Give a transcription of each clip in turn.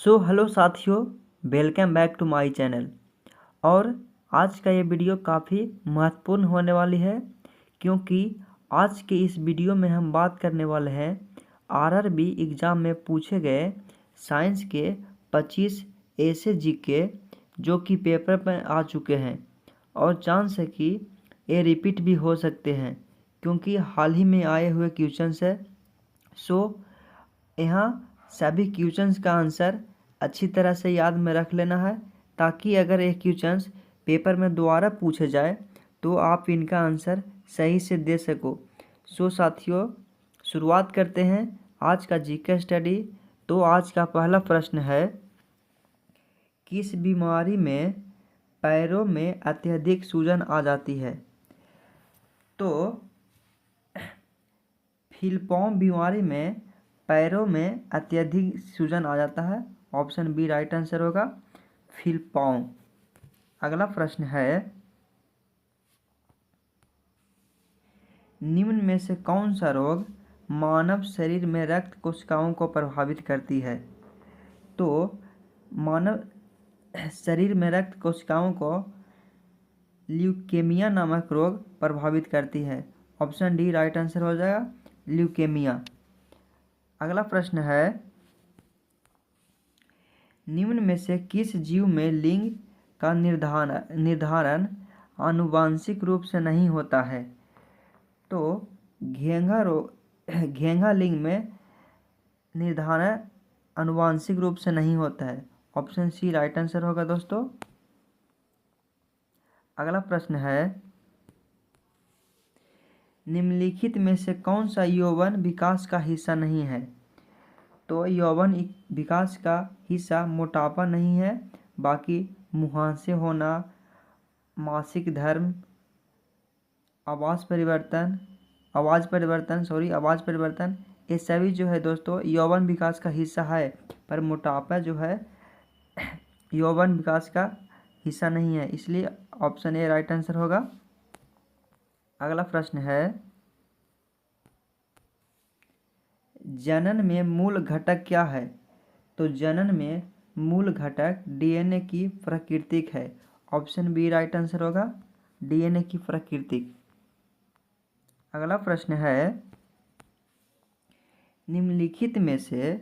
Hello साथियों, welcome back to my channel. और आज का ये वीडियो काफ़ी महत्वपूर्ण होने वाली है, क्योंकि आज के इस वीडियो में हम बात करने वाले हैं आरआरबी एग्ज़ाम में पूछे गए साइंस के 25 ऐसे जीके जो कि पेपर में आ चुके हैं और चांस है कि ये रिपीट भी हो सकते हैं, क्योंकि हाल ही में आए हुए क्वेश्चंस है। यहाँ सभी क्वेश्चंस का आंसर अच्छी तरह से याद में रख लेना है, ताकि अगर ये क्वेश्चंस पेपर में दोबारा पूछे जाए तो आप इनका आंसर सही से दे सको। साथियों, शुरुआत करते हैं आज का जीके स्टडी। तो आज का पहला प्रश्न है, किस बीमारी में पैरों में अत्यधिक सूजन आ जाती है? तो फिलपॉम बीमारी में पैरों में अत्यधिक सूजन आ जाता है। ऑप्शन बी राइट आंसर होगा, फिलपॉम। अगला प्रश्न है, निम्न में से कौन सा रोग मानव शरीर में रक्त कोशिकाओं को प्रभावित करती है? तो मानव शरीर में रक्त कोशिकाओं को ल्यूकेमिया नामक रोग प्रभावित करती है। ऑप्शन डी राइट आंसर हो जाएगा, ल्यूकेमिया। अगला प्रश्न है, निम्न में से किस जीव में लिंग का निर्धारण आनुवांशिक रूप से नहीं होता है? तो घेंघा लिंग में निर्धारण आनुवांशिक रूप से नहीं होता है। ऑप्शन सी राइट आंसर होगा दोस्तों। अगला प्रश्न है, निम्नलिखित में से कौन सा यौवन विकास का हिस्सा नहीं है? तो यौवन विकास का हिस्सा मोटापा नहीं है, बाकी मुहांसे होना, मासिक धर्म, आवाज़ परिवर्तन, ये सभी जो है दोस्तों यौवन विकास का हिस्सा है, पर मोटापा जो है यौवन विकास का हिस्सा नहीं है, इसलिए ऑप्शन ए राइट आंसर होगा। अगला प्रश्न है, जनन में मूल घटक क्या है? तो जनन में मूल घटक डीएनए की प्राकृतिक है। ऑप्शन बी राइट आंसर होगा, डीएनए की प्राकृतिक। अगला प्रश्न है, निम्नलिखित में से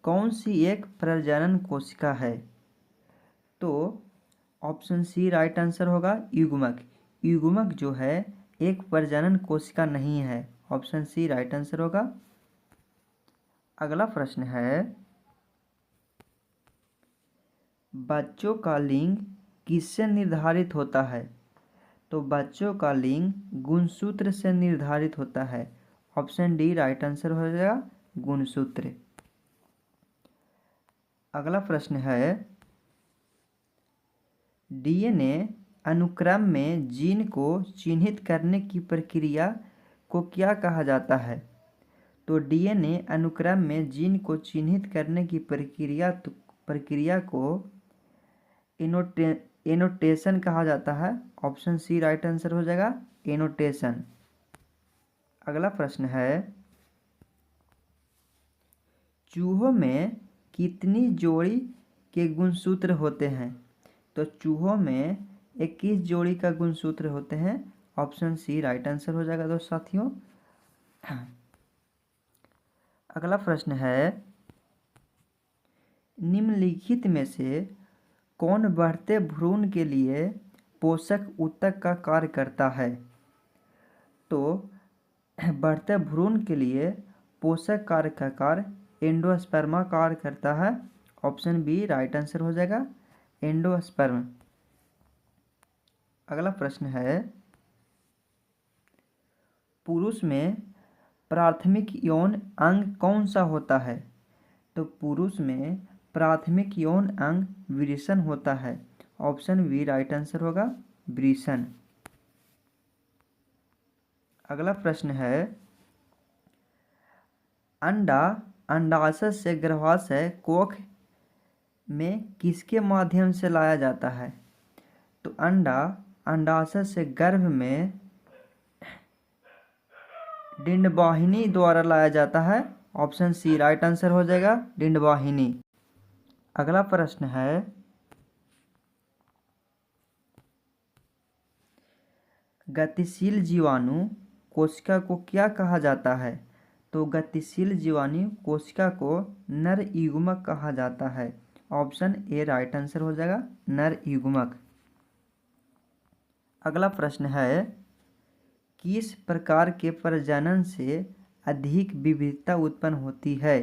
कौन सी एक प्रजनन कोशिका है? तो ऑप्शन सी राइट आंसर होगा, युग्मक। युग्मक जो है एक प्रजनन कोशिका नहीं है। ऑप्शन सी राइट आंसर होगा। अगला प्रश्न है, बच्चों का लिंग किससे निर्धारित होता है? तो बच्चों का लिंग गुणसूत्र से निर्धारित होता है। ऑप्शन डी राइट आंसर हो जाएगा, गुणसूत्र। अगला प्रश्न है, डीएनए अनुक्रम में जीन को चिन्हित करने की प्रक्रिया को क्या कहा जाता है? तो डीएनए अनुक्रम में जीन को चिन्हित करने की प्रक्रिया को एनोटेशन कहा जाता है। ऑप्शन सी राइट आंसर हो जाएगा, एनोटेशन। अगला प्रश्न है, चूहों में कितनी जोड़ी के गुणसूत्र होते हैं? तो चूहों में 21 जोड़ी का गुणसूत्र होते हैं। ऑप्शन सी राइट आंसर हो जाएगा दोस्त साथियों। अगला प्रश्न है, निम्नलिखित में से कौन बढ़ते भ्रूण के लिए पोषक ऊतक का कार्य करता है? तो बढ़ते भ्रूण के लिए पोषक कार्य का कार्य एंडोस्पर्म कार्य करता है। ऑप्शन बी राइट आंसर हो जाएगा, एंडोस्पर्म। अगला प्रश्न है, पुरुष में प्राथमिक यौन अंग कौन सा होता है? तो पुरुष में प्राथमिक यौन अंग वृषण होता है। ऑप्शन बी राइट आंसर होगा, वृषण। अगला प्रश्न है, अंडा अंडाशय से गर्भाशय कोख में किसके माध्यम से लाया जाता है? तो अंडा अंडाशय से गर्भ में डिंडवाहिनी द्वारा लाया जाता है। ऑप्शन सी राइट आंसर हो जाएगा, डिंडवाहिनी। अगला प्रश्न है, गतिशील जीवाणु कोशिका को क्या कहा जाता है? तो गतिशील जीवाणु कोशिका को नर युग्मक कहा जाता है। ऑप्शन ए राइट आंसर हो जाएगा, नर युग्मक। अगला प्रश्न है, किस प्रकार के प्रजनन से अधिक विविधता उत्पन्न होती है?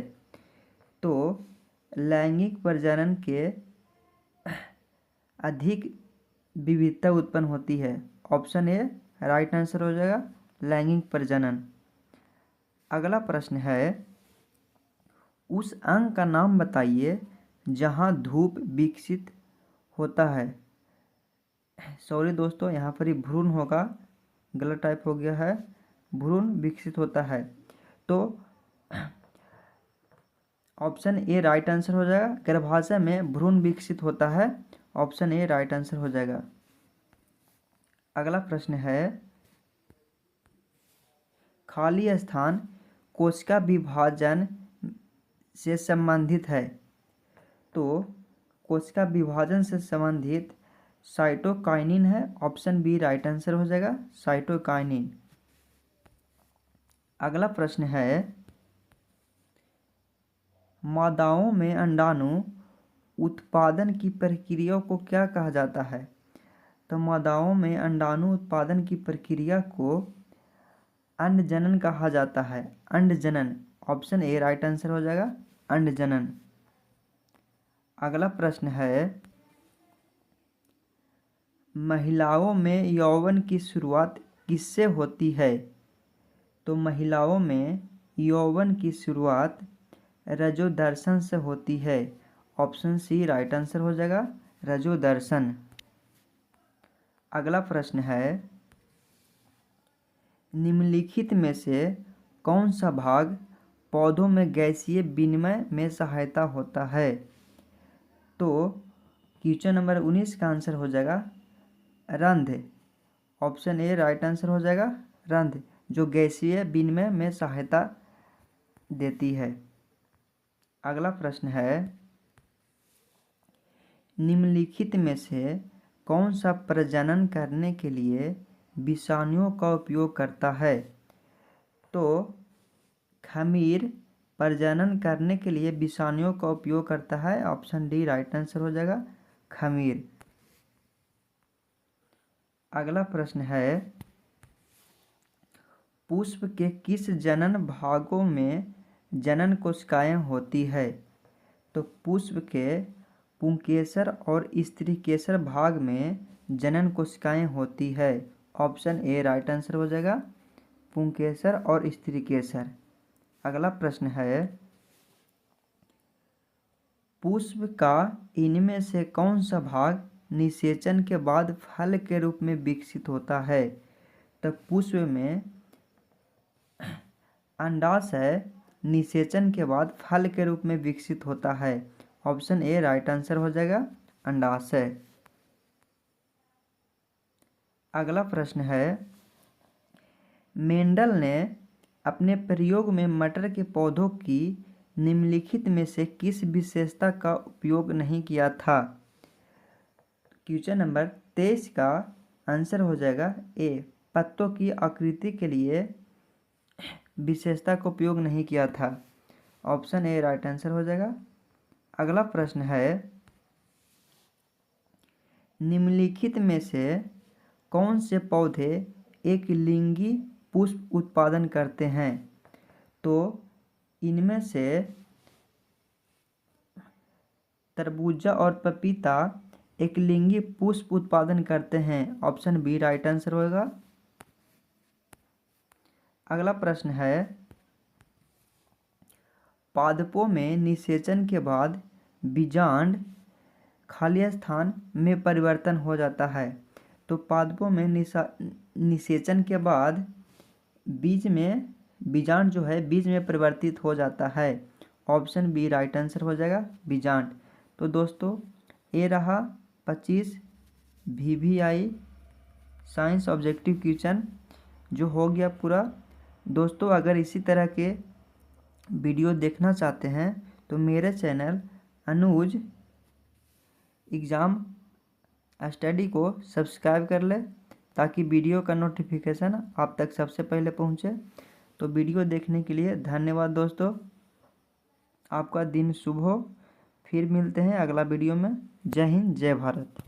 तो लैंगिक प्रजनन के अधिक विविधता उत्पन्न होती है। ऑप्शन ए राइट आंसर हो जाएगा, लैंगिक प्रजनन। अगला प्रश्न है, उस अंग का नाम बताइए जहां धूप विकसित होता है। सॉरी दोस्तों, यहाँ पर ही भ्रूण होगा, गलत टाइप हो गया है, भ्रूण विकसित होता है। तो ऑप्शन ए राइट आंसर हो जाएगा, गर्भाशय में भ्रूण विकसित होता है। ऑप्शन ए राइट आंसर हो जाएगा। अगला प्रश्न है, खाली स्थान कोशिका विभाजन से संबंधित है। तो कोशिका विभाजन से संबंधित साइटोकाइनिन है। ऑप्शन बी राइट आंसर हो जाएगा, साइटोकाइनिन। अगला प्रश्न है, मादाओं में अंडाणु उत्पादन की प्रक्रिया को क्या कहा जाता है? तो मादाओं में अंडाणु उत्पादन की प्रक्रिया को अंडजनन कहा जाता है, अंडजनन। ऑप्शन ए राइट आंसर हो जाएगा, अंडजनन। अगला प्रश्न है, महिलाओं में यौवन की शुरुआत किससे होती है? तो महिलाओं में यौवन की शुरुआत रजोदर्शन से होती है। ऑप्शन सी राइट आंसर हो जाएगा, रजोदर्शन। अगला प्रश्न है, निम्नलिखित में से कौन सा भाग पौधों में गैसीय विनिमय में सहायता होता है? तो क्वेश्चन नंबर 19 का आंसर हो जाएगा रंध्र। ऑप्शन ए राइट आंसर हो जाएगा, रंध्र, जो गैसीय विनिमय में सहायता देती है। अगला प्रश्न है, निम्नलिखित में से कौन सा प्रजनन करने के लिए विषाणुओं का उपयोग करता है? तो खमीर प्रजनन करने के लिए विषाणुओं का उपयोग करता है। ऑप्शन डी राइट आंसर हो जाएगा, खमीर। अगला प्रश्न है, पुष्प के किस जनन भागों में जनन कोशिकाएं होती है? तो पुष्प के पुंकेसर और स्त्रीकेसर भाग में जनन कोशिकाएं होती है। ऑप्शन ए राइट आंसर हो जाएगा, पुंकेसर और स्त्रीकेसर। अगला प्रश्न है, पुष्प का इनमें से कौन सा भाग निषेचन के बाद फल के रूप में विकसित होता है? तो पुष्प में अंडाशय निषेचन के बाद फल के रूप में विकसित होता है। ऑप्शन ए राइट आंसर हो जाएगा, अंडाशय। अगला प्रश्न है, मेंडल ने अपने प्रयोग में मटर के पौधों की निम्नलिखित में से किस विशेषता का उपयोग नहीं किया था? क्वेश्चन नंबर 23 का आंसर हो जाएगा ए, पत्तों की आकृति के लिए विशेषता का उपयोग नहीं किया था। ऑप्शन ए राइट आंसर हो जाएगा। अगला प्रश्न है, निम्नलिखित में से कौन से पौधे एक लिंगी पुष्प उत्पादन करते हैं? तो इनमें से तरबूजा और पपीता एक लिंगी पुष्प उत्पादन करते हैं। ऑप्शन बी राइट आंसर होगा। अगला प्रश्न है, पादपों में निषेचन के बाद बीजांड खाली स्थान में परिवर्तन हो जाता है। तो पादपों में निषेचन के बाद बीजांड जो है बीज में परिवर्तित हो जाता है। ऑप्शन बी राइट आंसर हो जाएगा, बीजांड। तो दोस्तों ये रहा 25 VVI साइंस ऑब्जेक्टिव क्वेश्चन जो हो गया पूरा। दोस्तों अगर इसी तरह के वीडियो देखना चाहते हैं तो मेरे चैनल अनुज एग्ज़ाम स्टडी को सब्सक्राइब कर ले ताकि वीडियो का नोटिफिकेशन आप तक सबसे पहले पहुंचे। तो वीडियो देखने के लिए धन्यवाद दोस्तों, आपका दिन शुभ हो। फिर मिलते हैं अगला वीडियो में। जय हिंद, जय भारत।